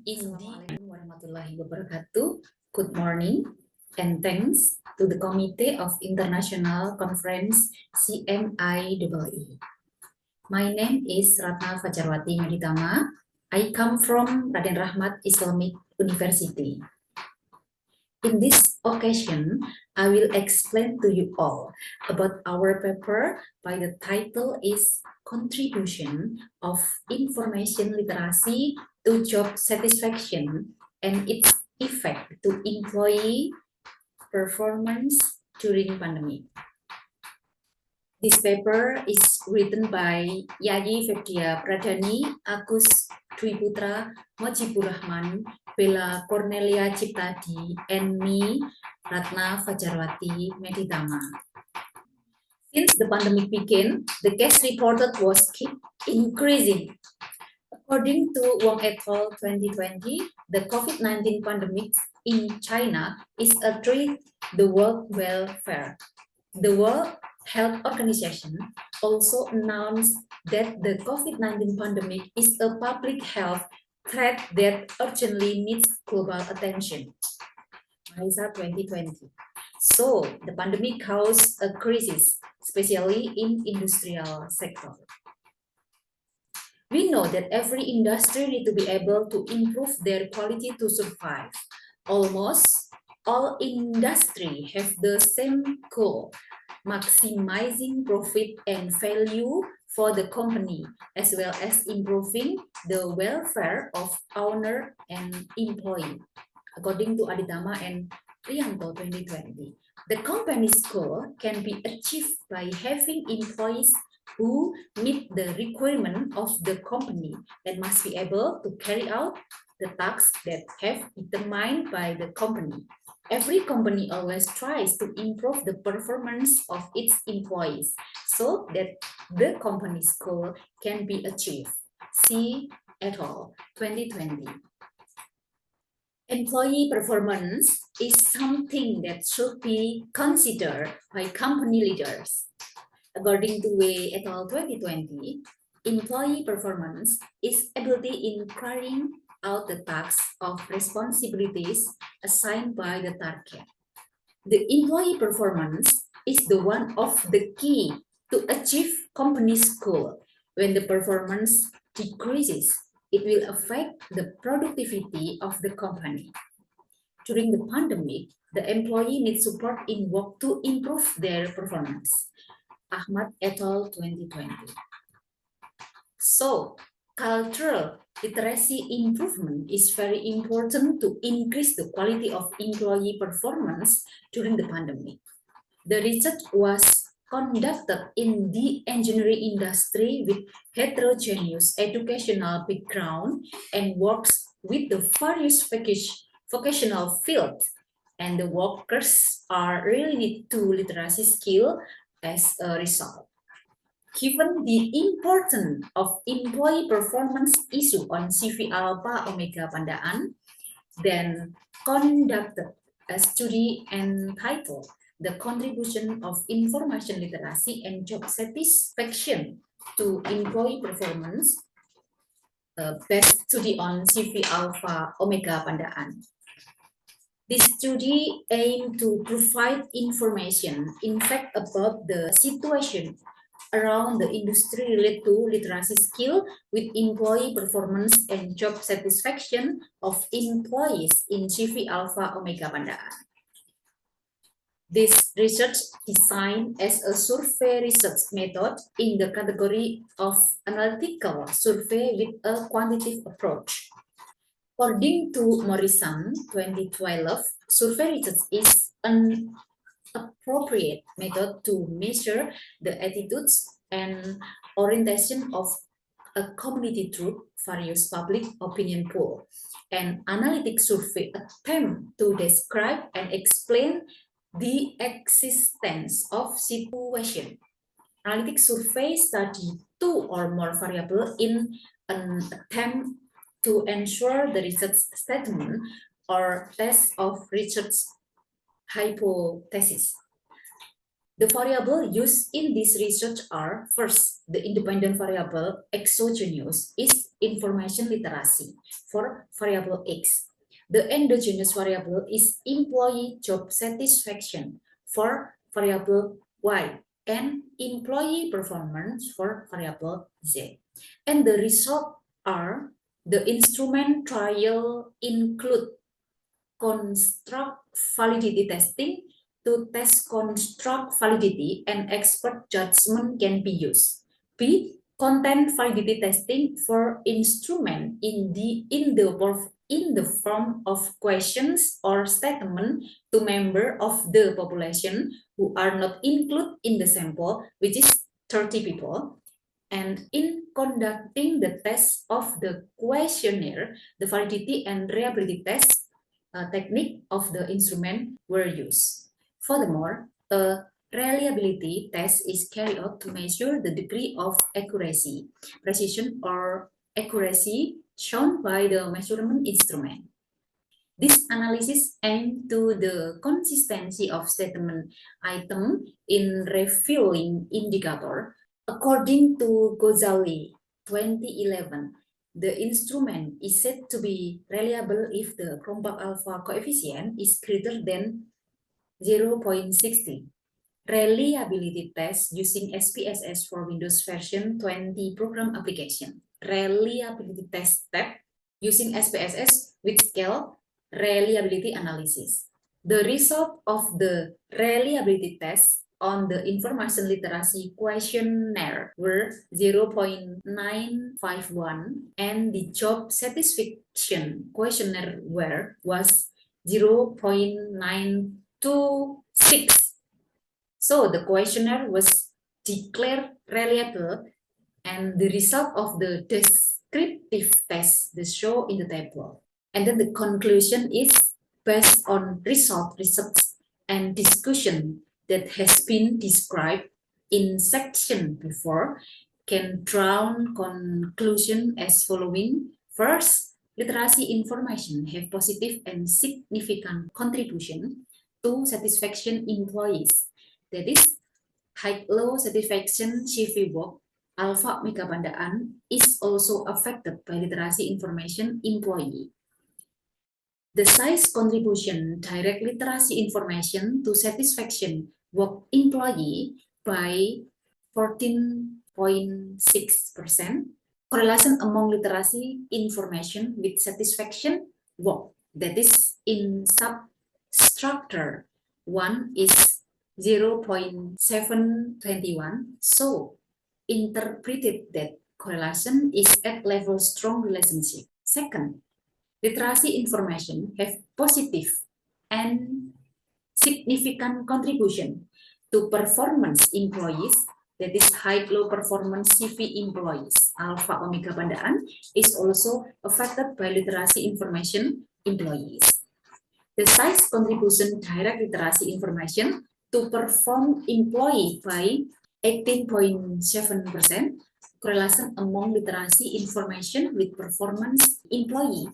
Assalamualaikum warahmatullahi wabarakatuh. Good morning and thanks to the Committee of International Conference CMIEE. My name is Ratna Fajarwati Meditama. I come from Raden Rahmat Islamic University. In this occasion, I will explain to you all about our paper by the title is Contribution of Information Literacy to Job Satisfaction and its Effect to Employee Performance During Pandemic. This paper is written by Yayi, Febdia, Pradani, Agus Dwi Putra, Mojibur Rohman, Cornellia, Tjiptady, and me, Ratna, Fajarwati, Meditama. Since the pandemic began, the case reported was keep increasing. According to Wong et al. 2020, the COVID-19 pandemic in China is a threat to the world welfare. The World Health Organization also announced that the COVID-19 pandemic is a public health threat that urgently needs global attention. Marisa 2020. So the pandemic caused a crisis, especially in industrial sector. We know that every industry needs to be able to improve their quality to survive. Almost all industry have the same goal, maximizing profit and value for the company, as well as improving the welfare of owner and employee. According to Meditama and Priyanto 2020, the company's goal can be achieved by having employees who meet the requirement of the company and must be able to carry out the tasks that have determined by the company. Every company always tries to improve the performance of its employees so that the company's goal can be achieved. See et al. 2020. Employee performance is something that should be considered by company leaders. According to Wei et al. 2020, employee performance is ability in carrying out the tasks of responsibilities assigned by the target. The employee performance is the one of the key to achieve company's goal. When the performance decreases, it will affect the productivity of the company. During the pandemic, the employee needs support in work to improve their performance. Ahmad et al. 2020. So, cultural literacy improvement is very important to increase the quality of employee performance during the pandemic. The research was conducted in the engineering industry with heterogeneous educational background and works with the various vocational fields, and the workers are related to literacy skill as a result. Given the importance of employee performance issue on CV Alpha Omega Pandaan, then conducted a study entitled The Contribution of Information Literacy and Job Satisfaction to Employee Performance, best study on CV Alpha Omega Pandaan. This study aimed to provide information, in fact, about the situation around the industry related to literacy skill with employee performance and job satisfaction of employees in CV Alpha Omega Pandaan. This research designed as a survey research method in the category of analytical survey with a quantitative approach. According to Morrison 2012, survey research is an appropriate method to measure the attitudes and orientation of a community through various public opinion poll. An analytic survey attempt to describe and explain the existence of situation. Analytic survey study two or more variables in an attempt to ensure the research statement or test of research hypothesis. The variable used in this research are, first, the independent variable exogenous is information literacy for variable X. The endogenous variable is employee job satisfaction for variable Y and employee performance for variable Z. And the result are the instrument trial include construct validity testing to test construct validity and expert judgment can be used. B. Content validity testing for instrument in the form of questions or statement to member of the population who are not included in the sample, which is 30 people. And in conducting the test of the questionnaire, the validity and reliability test technique of the instrument were used. Furthermore, a reliability test is carried out to measure the degree of accuracy, precision, or accuracy shown by the measurement instrument. This analysis aims to the consistency of statement item in revealing indicator. According to Ghazali 2011, the instrument is said to be reliable if the Cronbach alpha coefficient is greater than 0.60. Reliability test using SPSS for Windows version 20 program application. Reliability test step using SPSS with scale reliability analysis. The result of the reliability test on the information literacy questionnaire were 0.951 and the job satisfaction questionnaire was 0.926. So the questionnaire was declared reliable and the result of the descriptive test is shown in the table. And then the conclusion is based on results and discussion that has been described in section before, can draw conclusion as following. First, literacy information have positive and significant contribution to satisfaction employees. That is, high-low satisfaction CV work, alpha megapandaan is also affected by literacy information employee. The size contribution direct literacy information to satisfaction work employee by 14.6%. Correlation among literacy information with satisfaction work, that is in substructure 1 is 0.721. So interpreted that correlation is at level strong relationship. Second, literacy information have positive and significant contribution to performance employees, that is high-low performance CV employees. Alpha omega pandaan is also affected by literacy information employees. The size contribution direct literacy information to perform employee by 18.7%. Correlation among literacy information with performance employee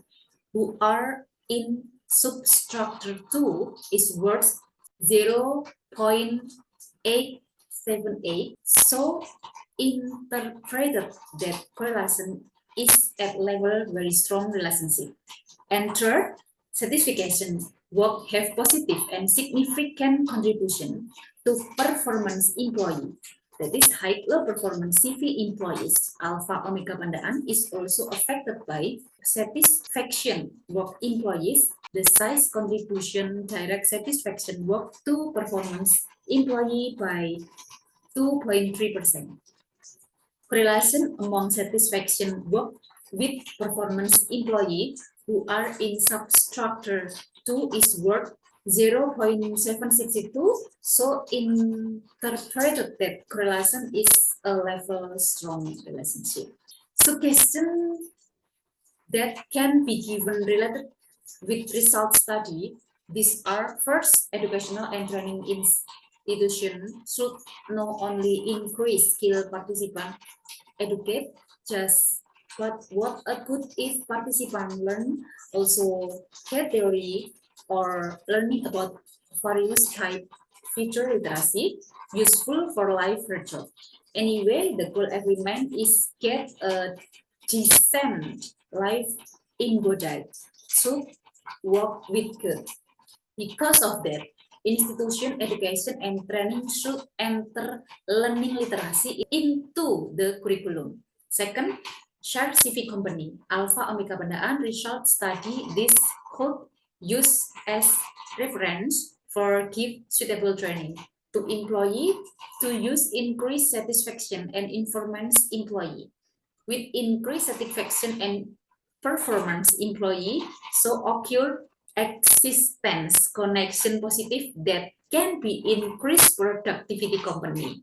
who are in substructure 2 is worth 0.878. So interpreted that correlation is at level very strong relationship. And third, certification work have positive and significant contribution to performance employee. That is high-low performance CV employees. Alpha omega pandaan is also affected by satisfaction work employees. The size contribution direct satisfaction work to performance employee by 2.3%. Correlation among satisfaction work with performance employee who are in substructure 2 is worth 0.762. So interpreted that correlation is a level strong relationship. Suggestions that can be given related with result study, these are: first, educational and training institution should not only increase skill participant educate just but what a good if participant learn also get theory or learning about various type future literacy, useful for life result. Anyway, the goal every man is get a decent life in Bodai. So work with good. Because of that, institution education and training should enter learning literacy into the curriculum. Second, shared civic company. Alpha Omega Bandaan result study this could use as reference for give suitable training to employee to use increased satisfaction and informants employee. With increased satisfaction and performance employee, so occur existence connection positive that can be increased productivity company.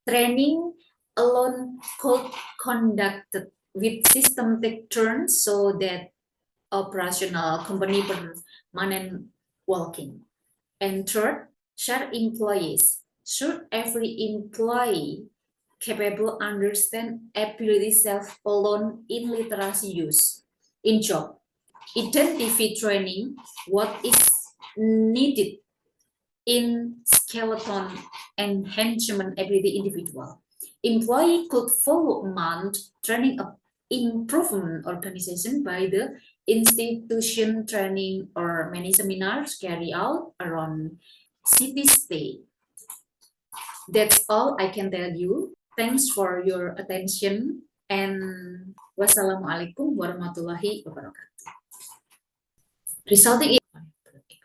Training alone could conducted with system take turns so that operational company permanent working. And third, share employees. Should every employee capable understand ability self alone in literacy use in job? Identify training what is needed in skeleton enhancement ability individual. Employee could follow month training of improvement organization by the institution training or many seminars carry out around city state. That's all I can tell you. Thanks for your attention and wassalamualaikum warahmatullahi wabarakatuh. Resulting